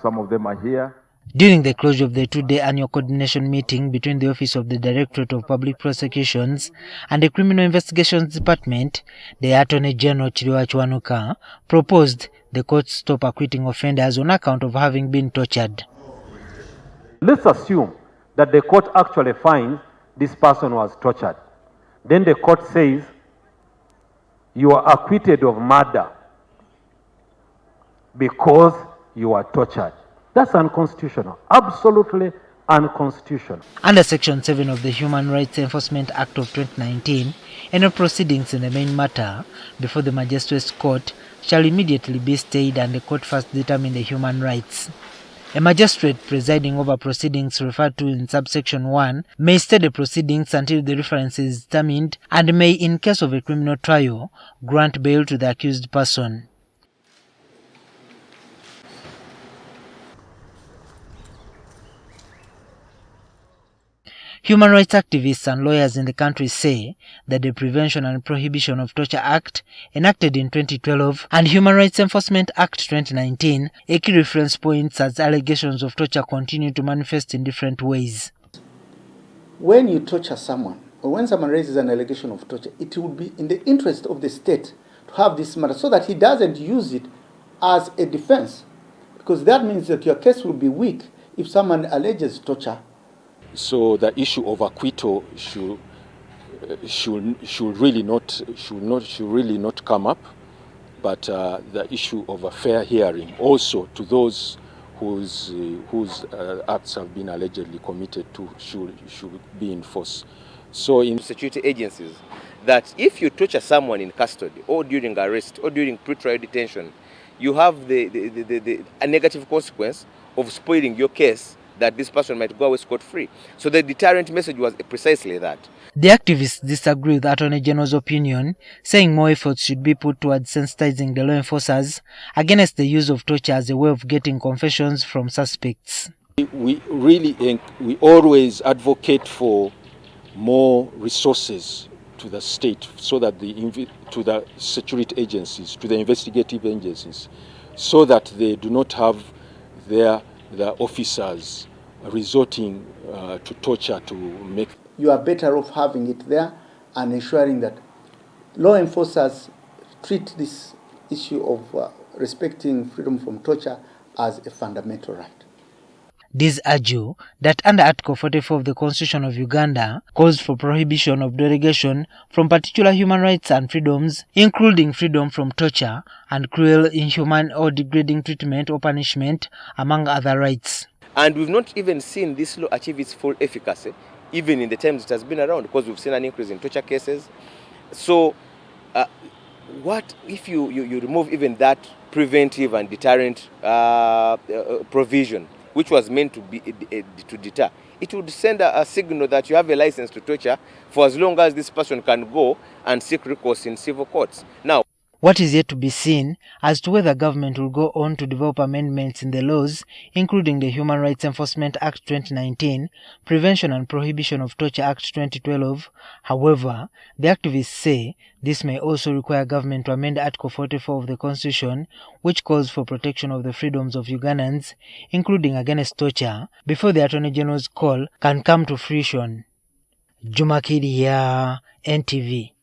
Some of them are here. During the closure of the two-day annual coordination meeting between the Office of the Directorate of Public Prosecutions and the Criminal Investigations Department, the Attorney General Chiriwa Chwanuka proposed the court stop acquitting offenders on account of having been tortured. Let's assume that the court actually finds this person was tortured. Then the court says, you are acquitted of murder because you are tortured. That's unconstitutional, absolutely unconstitutional. Under Section 7 of the Human Rights Enforcement Act of 2019, any proceedings in the main matter before the Magistrates Court shall immediately be stayed and the court first determine the human rights. A magistrate presiding over proceedings referred to in subsection 1 may stay the proceedings until the reference is determined and may, in case of a criminal trial, grant bail to the accused person. Human rights activists and lawyers in the country say that the Prevention and Prohibition of Torture Act, enacted in 2012, and Human Rights Enforcement Act 2019 are key reference points as allegations of torture continue to manifest in different ways. When you torture someone, or when someone raises an allegation of torture, it would be in the interest of the state to have this matter so that he doesn't use it as a defense, because that means that your case will be weak if someone alleges torture. So the issue of acquittal should really not come up, but the issue of a fair hearing also to those whose acts have been allegedly committed to should be enforced. So in security agencies, that if you torture someone in custody or during arrest or during pre-trial detention, you have a negative consequence of spoiling your case, that this person might go away scot-free. So the deterrent message was precisely that. The activists disagree with the Attorney General's opinion, saying more efforts should be put towards sensitizing the law enforcers against the use of torture as a way of getting confessions from suspects. We always advocate for more resources to the state, so that to the security agencies, to the investigative agencies, so that they do not have the officers resorting to torture to make. You are better off having it there and ensuring that law enforcers treat this issue of respecting freedom from torture as a fundamental right. These argue that under Article 44 of the Constitution of Uganda calls for prohibition of derogation from particular human rights and freedoms, including freedom from torture and cruel, inhuman or degrading treatment or punishment, among other rights. And we've not even seen this law achieve its full efficacy, even in the times it has been around, because we've seen an increase in torture cases. So what if you remove even that preventive and deterrent provision, which was meant to be to deter? It would send a signal that you have a license to torture for as long as this person can go and seek recourse in civil courts. Now, what is yet to be seen as to whether government will go on to develop amendments in the laws, including the Human Rights Enforcement Act 2019, Prevention and Prohibition of Torture Act 2012. However, the activists say this may also require government to amend Article 44 of the Constitution, which calls for protection of the freedoms of Ugandans, including against torture, before the Attorney General's call can come to fruition. Juma Kidia, NTV.